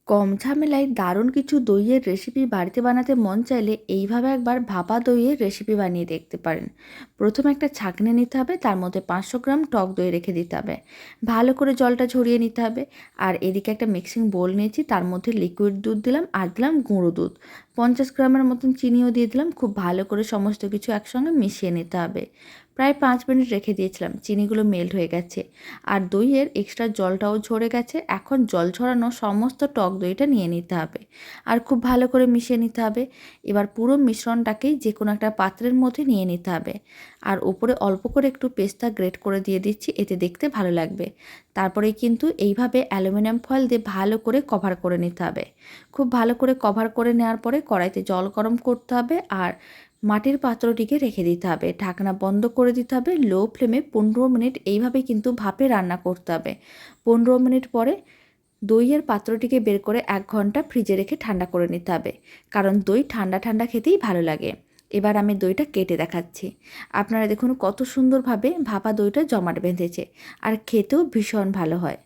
কম ঝামেলায় দারুণ কিছু দইয়ের রেসিপি বাড়িতে বানাতে মন চাইলে এইভাবে একবার ভাপা দইয়ের রেসিপি বানিয়ে দেখতে পারেন। প্রথমে একটা ছাঁকনি নিতে হবে, তার মধ্যে 500 গ্রাম টক দই রেখে দিতে হবে। ভালো করে জলটা ঝরিয়ে নিতে হবে। আর এদিকে একটা মিক্সিং বোল নিয়েছি, তার মধ্যে লিকুইড দুধ দিলাম আর দিলাম গুঁড়ো দুধ। 50 গ্রামের মতন চিনিও দিয়ে দিলাম। খুব ভালো করে সমস্ত কিছু একসঙ্গে মিশিয়ে নিতে হবে। প্রায় 5 মিনিট রেখে দিয়েছিলাম, চিনিগুলো মেল্ট হয়ে গেছে আর দইয়ের এক্সট্রা জলটাও ঝরে গেছে। এখন জল ঝরানো সমস্ত টক দইটা নিয়ে নিতে হবে আর খুব ভালো করে মিশিয়ে নিতে হবে। এবার পুরো মিশ্রণটাকেই যে কোনো একটা পাত্রের মধ্যে নিয়ে নিতে হবে। আর ওপরে অল্প করে একটু পেস্তা গ্রেট করে দিয়ে দিচ্ছি, এতে দেখতে ভালো লাগবে। তারপরেই কিন্তু এইভাবে অ্যালুমিনিয়াম ফয়েল দিয়ে ভালো করে কভার করে নিতে হবে। খুব ভালো করে কভার করে নেওয়ার পরে কড়াইতে জল গরম করতে হবে আর মাটির পাত্রটিকে রেখে দিতে হবে। ঢাকনা বন্ধ করে দিতে হবে। লো ফ্লেমে 15 মিনিট এইভাবে কিন্তু ভাপে রান্না করতে হবে। 15 মিনিট পরে দইয়ের পাত্রটিকে বের করে 1 ঘন্টা ফ্রিজে রেখে ঠান্ডা করে নিতে হবে, কারণ দই ঠান্ডা ঠান্ডা খেতেই ভালো লাগে। এবার আমি দইটা কেটে দেখাচ্ছি। আপনারা দেখুন কত সুন্দরভাবে ভাপা দইটা জমাট বেঁধেছে আর খেতেও ভীষণ ভালো হয়।